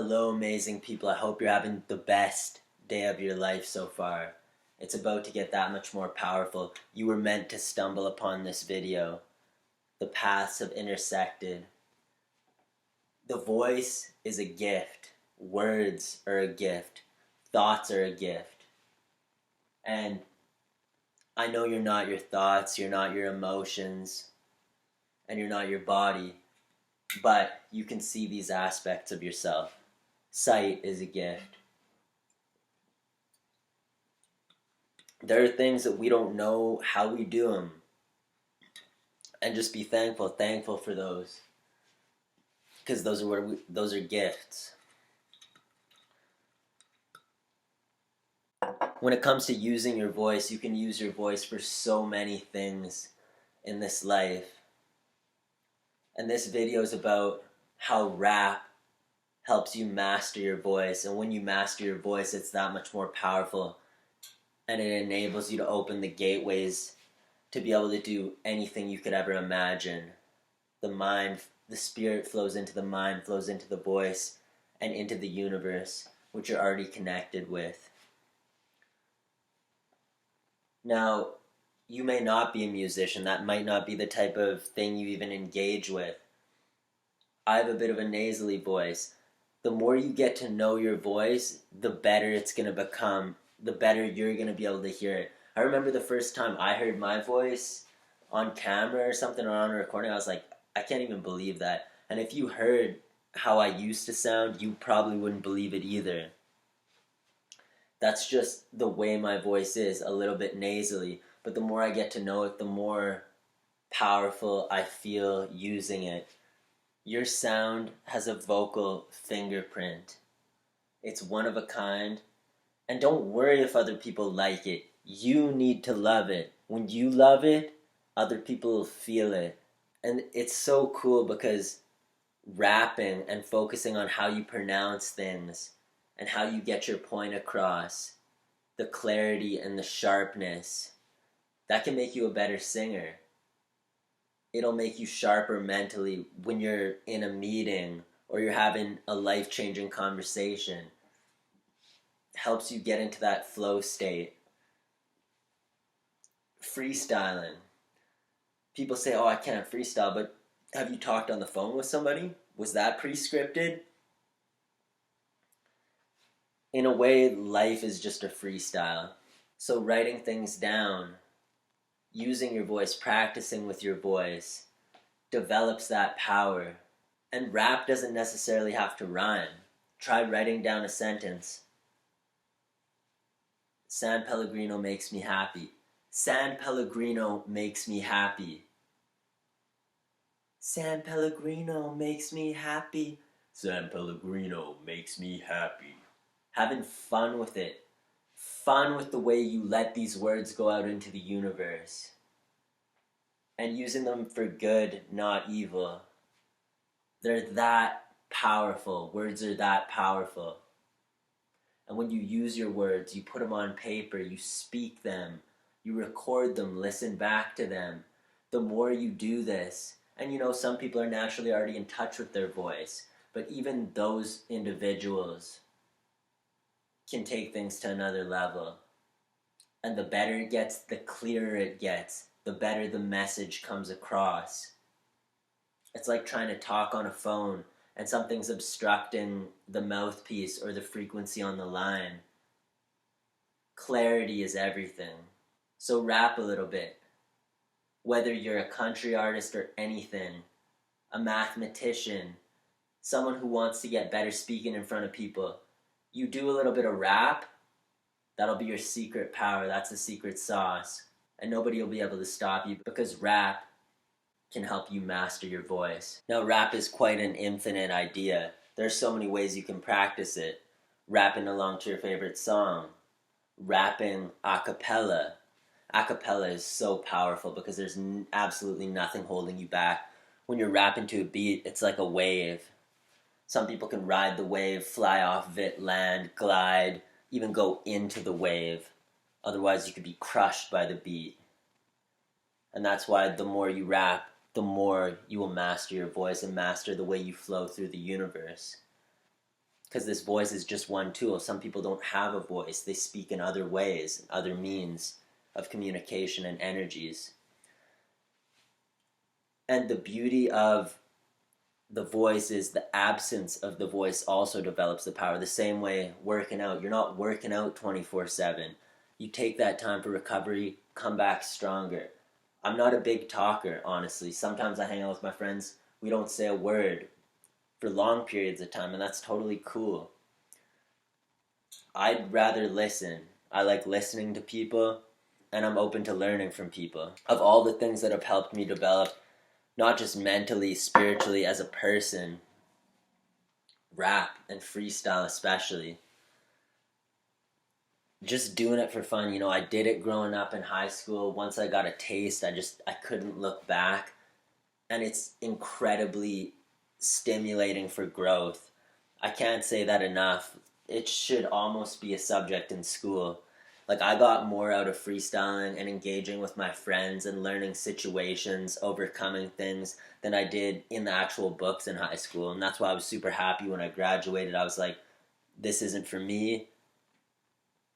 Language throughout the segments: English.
Hello, amazing people. I hope you're having the best day of your life so far. It's about to get that much more powerful. You were meant to stumble upon this video. The paths have intersected. The voice is a gift. Words are a gift. Thoughts are a gift. And I know you're not your thoughts, you're not your emotions, and you're not your body, but you can see these aspects of yourself. Sight is a gift. There are things that we don't know how we do them. And just be thankful for those. Because those are gifts. When it comes to using your voice, you can use your voice for so many things in this life. And this video is about how rap helps you master your voice. And when you master your voice, it's that much more powerful. And it enables you to open the gateways to be able to do anything you could ever imagine. The spirit flows into the mind, flows into the voice, and into the universe, which you're already connected with. Now, you may not be a musician. That might not be the type of thing you even engage with. I have a bit of a nasally voice. The more you get to know your voice, the better it's going to become, the better you're going to be able to hear it. I remember the first time I heard my voice on camera or something, or on a recording, I was like, I can't even believe that. And if you heard how I used to sound, you probably wouldn't believe it either. That's just the way my voice is, a little bit nasally. But the more I get to know it, the more powerful I feel using it. Your sound has a vocal fingerprint. It's one of a kind. And don't worry if other people like it. You need to love it. When you love it, other people will feel it. And it's so cool because rapping and focusing on how you pronounce things and how you get your point across, the clarity and the sharpness, that can make you a better singer. It'll make you sharper mentally when you're in a meeting or you're having a life-changing conversation. It helps you get into that flow state. Freestyling. People say, oh, I can't freestyle, but have you talked on the phone with somebody? Was that pre-scripted? In a way, life is just a freestyle. So writing things down, using your voice, practicing with your voice, develops that power. And rap doesn't necessarily have to rhyme. Try writing down a sentence. San Pellegrino makes me happy. San Pellegrino makes me happy. San Pellegrino makes me happy. San Pellegrino makes me happy. Having fun with it. Fun with the way you let these words go out into the universe. And using them for good, not evil. They're that powerful. Words are that powerful. And when you use your words, you put them on paper, you speak them, you record them, listen back to them. The more you do this, and you know, some people are naturally already in touch with their voice, but even those individuals can take things to another level. And the better it gets, the clearer it gets, the better the message comes across. It's like trying to talk on a phone and something's obstructing the mouthpiece or the frequency on the line. Clarity is everything. So rap a little bit. Whether you're a country artist or anything, a mathematician, someone who wants to get better speaking in front of people, you do a little bit of rap, that'll be your secret power. That's the secret sauce. And nobody will be able to stop you because rap can help you master your voice. Now, rap is quite an infinite idea. There's so many ways you can practice it. Rapping along to your favorite song. Rapping a cappella. A cappella is so powerful because there's absolutely nothing holding you back. When you're rapping to a beat, it's like a wave. Some people can ride the wave, fly off of it, land, glide, even go into the wave. Otherwise, you could be crushed by the beat. And that's why the more you rap, the more you will master your voice and master the way you flow through the universe. because this voice is just one tool. Some people don't have a voice. They speak in other ways, other means of communication and energies. And the beauty of the voice is the absence of the voice also develops the power. The same way working out, you're not working out 24/7. You take that time for recovery, come back stronger. I'm not a big talker, honestly. Sometimes I hang out with my friends, we don't say a word for long periods of time, and that's totally cool. I'd rather listen. I like listening to people, and I'm open to learning from people. Of all the things that have helped me develop, not just mentally, spiritually, as a person, rap and freestyle especially, just doing it for fun. You know, I did it growing up in high school. Once I got a taste, I couldn't look back. And it's incredibly stimulating for growth. I can't say that enough. It should almost be a subject in school. Like, I got more out of freestyling and engaging with my friends and learning situations, overcoming things, than I did in the actual books in high school. And that's why I was super happy when I graduated. I was like, this isn't for me.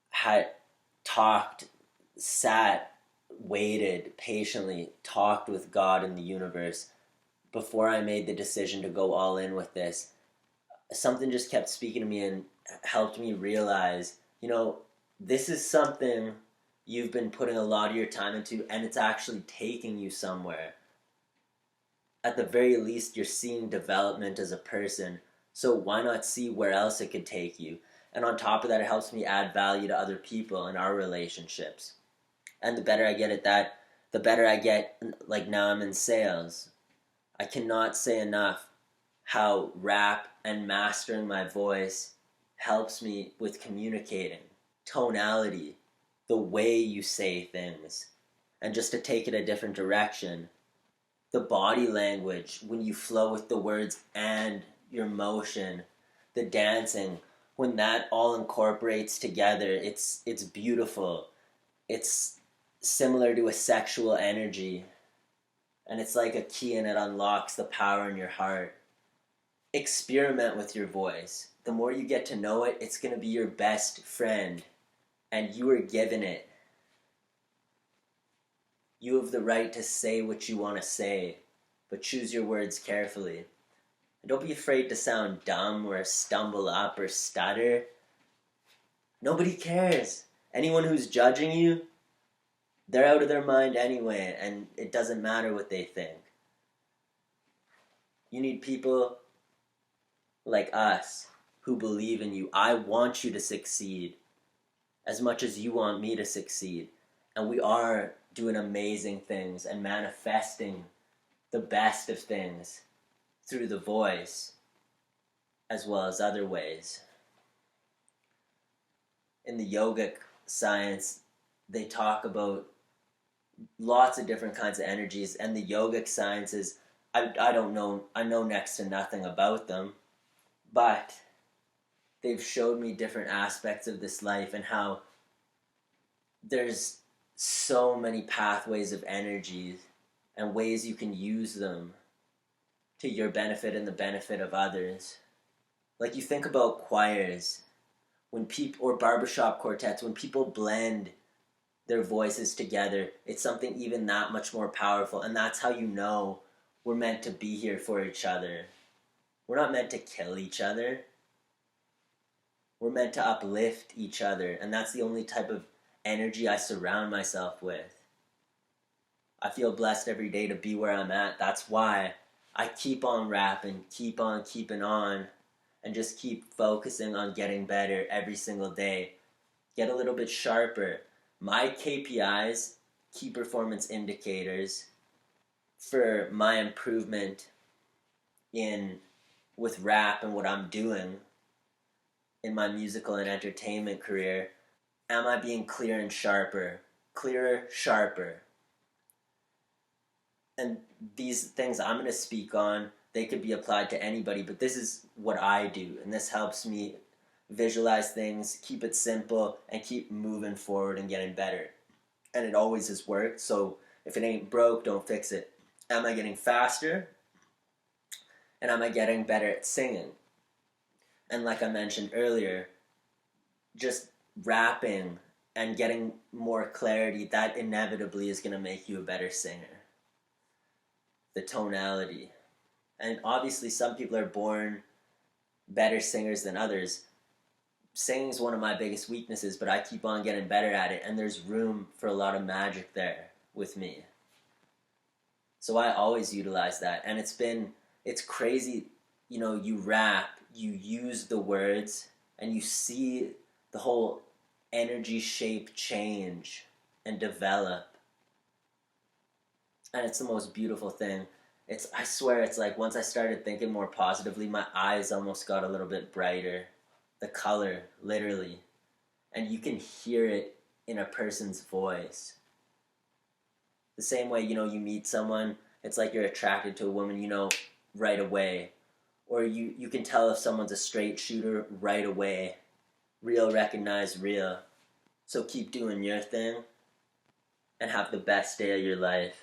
Had talked, sat, waited patiently, talked with God and the universe before I made the decision to go all in with this. Something just kept speaking to me and helped me realize, you know, this is something you've been putting a lot of your time into, and it's actually taking you somewhere. At the very least, you're seeing development as a person, so why not see where else it could take you? And on top of that, it helps me add value to other people and our relationships. And the better I get at that, the better I get. Like, now I'm in sales. I cannot say enough how rap and mastering my voice helps me with communicating. Tonality, the way you say things, and just to take it a different direction, the body language when you flow with the words and your motion, the dancing, when that all incorporates together, it's beautiful. It's similar to a sexual energy, and it's like a key, and it unlocks the power in your heart. Experiment with your voice. The more you get to know it, it's going to be your best friend. And you are given it. You have the right to say what you want to say, but choose your words carefully. And don't be afraid to sound dumb or stumble up or stutter. Nobody cares. Anyone who's judging you, they're out of their mind anyway, and it doesn't matter what they think. You need people like us who believe in you. I want you to succeed as much as you want me to succeed. And we are doing amazing things and manifesting the best of things through the voice as well as other ways. In the yogic science, they talk about lots of different kinds of energies, and the yogic sciences, I don't know, I know next to nothing about them, but they've showed me different aspects of this life and how there's so many pathways of energies and ways you can use them to your benefit and the benefit of others. Like, you think about choirs, when people, or barbershop quartets, when people blend their voices together, it's something even that much more powerful. And that's how you know we're meant to be here for each other. We're not meant to kill each other. We're meant to uplift each other. And that's the only type of energy I surround myself with. I feel blessed every day to be where I'm at. That's why I keep on rapping, keep on keeping on, and just keep focusing on getting better every single day. Get a little bit sharper. My KPIs, key performance indicators, for my improvement with rap and what I'm doing in my musical and entertainment career, am I being clear and sharper? Clearer, sharper. And these things I'm going to speak on, they could be applied to anybody, but this is what I do, and this helps me visualize things, keep it simple, and keep moving forward and getting better. And it always has worked, so if it ain't broke, don't fix it. Am I getting faster? And am I getting better at singing? And like I mentioned earlier, just rapping and getting more clarity, that inevitably is going to make you a better singer. The tonality. And obviously, some people are born better singers than others. Singing is one of my biggest weaknesses, but I keep on getting better at it, and there's room for a lot of magic there with me. So I always utilize that, and it's crazy, you rap, you use the words, and you see the whole energy shape change and develop. And it's the most beautiful thing. I swear, it's like once I started thinking more positively, my eyes almost got a little bit brighter. The color, literally. And you can hear it in a person's voice. The same way, you meet someone, it's like you're attracted to a woman, right away. Or you can tell if someone's a straight shooter right away. Real recognize real. So keep doing your thing and have the best day of your life.